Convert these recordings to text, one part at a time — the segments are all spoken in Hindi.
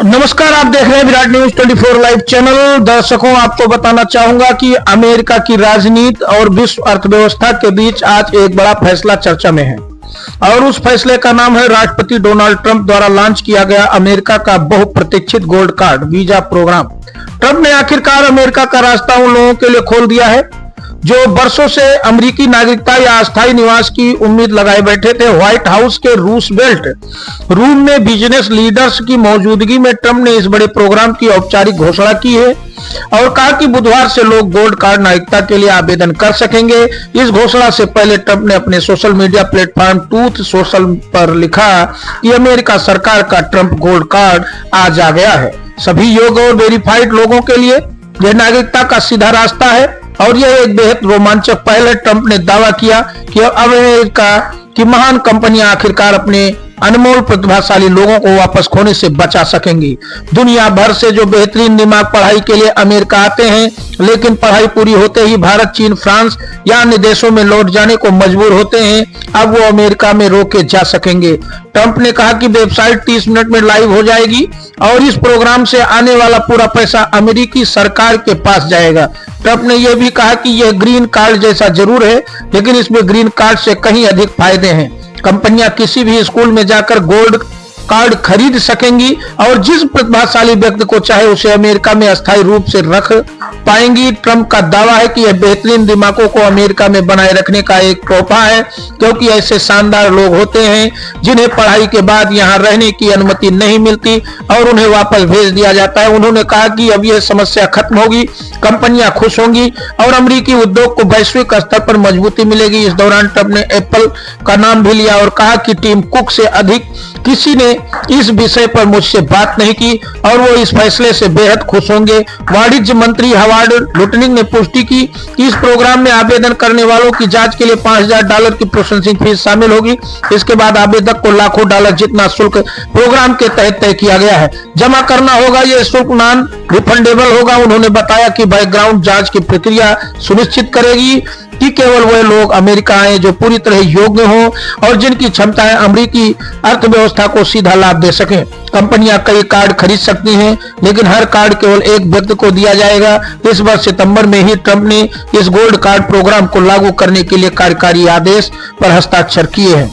नमस्कार, आप देख रहे हैं विराट न्यूज 24 लाइव चैनल। दर्शकों, आपको बताना चाहूंगा कि अमेरिका की राजनीति और विश्व अर्थव्यवस्था के बीच आज एक बड़ा फैसला चर्चा में है और उस फैसले का नाम है राष्ट्रपति डोनाल्ड ट्रंप द्वारा लॉन्च किया गया अमेरिका का बहुप्रतीक्षित gold card visa program. Trump ने आखिरकार अमेरिका का रास्ता उन लोगों के लिए खोल दिया है जो बरसों से अमेरिकी नागरिकता या अस्थायी निवास की उम्मीद लगाए बैठे थे। व्हाइट हाउस के रूसवेल्ट रूम में बिजनेस लीडर्स की मौजूदगी में ट्रंप ने इस बड़े प्रोग्राम की औपचारिक घोषणा की है और कहा कि बुधवार से लोग गोल्ड कार्ड नागरिकता के लिए आवेदन कर सकेंगे। इस घोषणा से पहले ट्रंप ने अपने social media platform truth social पर लिखा कि अमेरिका सरकार का ट्रंप गोल्ड कार्ड आज आ गया है। सभी योग्य और वेरीफाइड लोगों के लिए यह नागरिकता का सीधा रास्ता है और यह एक बेहद रोमांचक पहल है। ट्रंप ने दावा किया कि अब अमेरिका की महान कंपनियां आखिरकार अपने अनमोल प्रतिभाशाली लोगों को वापस खोने से बचा सकेंगी। दुनिया भर से जो बेहतरीन दिमाग पढ़ाई के लिए अमेरिका आते हैं, लेकिन पढ़ाई पूरी होते ही भारत, चीन, फ्रांस या अन्य देशों में लौट जाने को मजबूर होते हैं, अब वो अमेरिका में रोके जा सकेंगे। ट्रंप ने कहा कि वेबसाइट 30 मिनट में लाइव हो जाएगी और इस प्रोग्राम से आने वाला पूरा पैसा अमेरिकी सरकार के पास जाएगा। ट्रंप ने यह भी कहा कि यह ग्रीन कार्ड जैसा जरूर है, लेकिन इसमें ग्रीन कार्ड से कहीं अधिक फायदे हैं। कंपनियां किसी भी स्कूल में जाकर गोल्ड कार्ड खरीद सकेंगी और जिस प्रतिभाशाली व्यक्ति को चाहे उसे अमेरिका में अस्थायी रूप से रख पाएंगी। ट्रंप का दावा है कि यह बेहतरीन दिमागों को अमेरिका में बनाए रखने का एक तोहफा है, क्योंकि ऐसे शानदार लोग होते हैं जिन्हें पढ़ाई के बाद यहां रहने की अनुमति नहीं मिलती और उन्हें वापस भेज दिया जाता है। उन्होंने कहा कि अब यह समस्या खत्म होगी, कंपनियां खुश होंगी और अमेरिकी उद्योग को वैश्विक स्तर पर मजबूती मिलेगी। इस दौरान ट्रंप ने एप्पल का नाम भी लिया और कहा कि टीम कुक से अधिक किसी ने इस विषय पर मुझसे बात नहीं की और वो इस फैसले से बेहद खुश होंगे। वाणिज्य मंत्री हवार्ड लुटनिंग ने पुष्टि की कि इस प्रोग्राम में आवेदन करने वालों की जांच के लिए $5000 की प्रोसेसिंग फीस शामिल होगी। इसके बाद आवेदक को लाखों डॉलर जितना शुल्क प्रोग्राम के तहत तय किया गया है जमा करना होगा। यह शुल्क नॉन रिफंडेबल होगा। उन्होंने बताया कि बैकग्राउंड जांच की प्रक्रिया सुनिश्चित करेगी कि केवल वे लोग अमेरिका आए जो पूरी तरह योग्य हों और जिनकी क्षमताएं अमेरिकी अर्थव्यवस्था को सीधा लाभ दे सकें। कंपनियां कई कार्ड खरीद सकती हैं, लेकिन हर कार्ड केवल एक व्यक्ति को दिया जाएगा। इस वर्ष सितंबर में ही ट्रंप ने इस गोल्ड कार्ड प्रोग्राम को लागू करने के लिए कार्यकारी आदेश पर हस्ताक्षर किए हैं।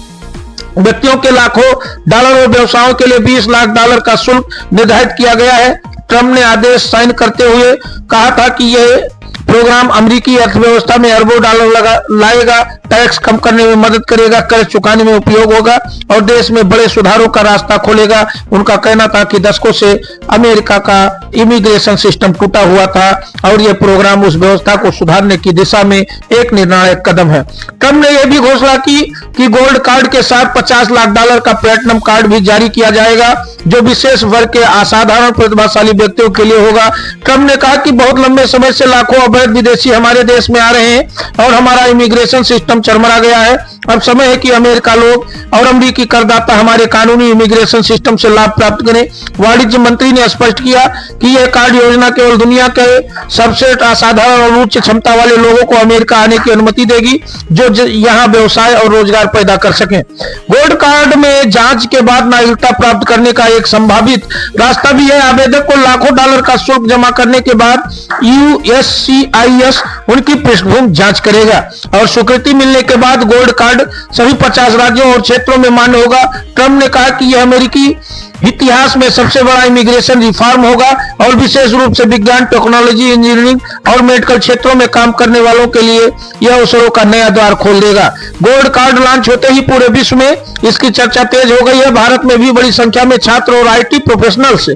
व्यक्तियों के लाखों डॉलर और व्यवसायों के लिए $20 लाख का शुल्क निर्धारित किया गया है। ट्रंप ने आदेश साइन करते हुए कहा था कि यह प्रोग्राम अमेरिकी अर्थव्यवस्था में अरबों डॉलर लाएगा, टैक्स कम करने में मदद करेगा, कर्ज चुकाने में उपयोग होगा और देश में बड़े सुधारों का रास्ता खोलेगा। उनका कहना था कि दशकों से अमेरिका का इमिग्रेशन सिस्टम टूटा हुआ था और यह प्रोग्राम उस व्यवस्था को सुधारने की दिशा में एक निर्णायक कदम है। ट्रंप ने यह भी घोषणा की कि गोल्ड कार्ड के साथ $50 लाख का प्लेटिनम कार्ड भी जारी किया जाएगा, जो विशेष वर्ग के असाधारण प्रतिभाशाली व्यक्तियों के लिए होगा। ट्रंप ने कहा कि बहुत लंबे समय से लाखों अवैध विदेशी हमारे देश में आ रहे हैं और हमारा इमिग्रेशन सिस्टम चरमरा गया है। अब समय है कि अमेरिका लोग और अमेरिकी करदाता हमारे कानूनी इमिग्रेशन सिस्टम से लाभ प्राप्त करें। वाणिज्य मंत्री ने स्पष्ट किया कि यह कार्ड योजना केवल दुनिया के सबसे असाधारण और उच्च क्षमता वाले लोगों को अमेरिका आने की अनुमति देगी जो यहाँ व्यवसाय और रोजगार पैदा कर सकें। गोल्ड कार्ड में जांच के बाद नागरिकता प्राप्त करने का एक संभावित रास्ता भी है। आवेदक को लाखों डॉलर का शुल्क जमा करने के बाद USCIS उनकी पृष्ठभूमि जांच करेगा और स्वीकृति मिलने के बाद गोल्ड कार्ड सभी 50 राज्यों और क्षेत्रों में मान्य होगा। ट्रंप ने कहा कि यह अमेरिकी इतिहास में सबसे बड़ा इमिग्रेशन रिफॉर्म होगा और विशेष रूप से विज्ञान, टेक्नोलॉजी, इंजीनियरिंग और मेडिकल क्षेत्रों में काम करने वालों के लिए यह अवसरों का नया द्वार खोल देगा। गोल्ड कार्ड लॉन्च होते ही पूरे विश्व में इसकी चर्चा तेज हो गई है। भारत में भी बड़ी संख्या में छात्र और IT प्रोफेशनल्स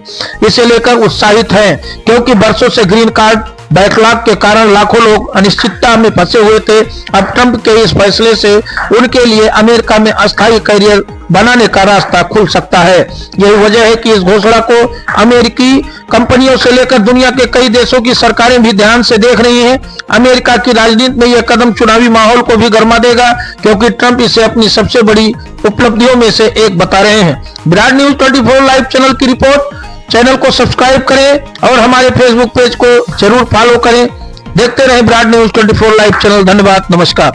इसे लेकर उत्साहित हैं, क्योंकि बरसों से ग्रीन कार्ड बैकलॉग के कारण लाखों लोग अनिश्चितता में फंसे हुए थे। अब ट्रंप के इस फैसले से उनके लिए अमेरिका में अस्थायी करियर बनाने का रास्ता खुल सकता है। यही वजह है कि इस घोषणा को अमेरिकी कंपनियों से लेकर दुनिया के कई देशों की सरकारें भी ध्यान से देख रही हैं। अमेरिका की राजनीति में यह कदम चुनावी माहौल को भी गर्मा देगा, क्योंकि ट्रंप इसे अपनी सबसे बड़ी उपलब्धियों में से एक बता रहे हैं। विराट न्यूज 24 लाइव चैनल की रिपोर्ट। चैनल को सब्सक्राइब करें और हमारे फेसबुक पेज को जरूर फॉलो करें। देखते रहें विराट न्यूज 24 लाइव चैनल। धन्यवाद, नमस्कार।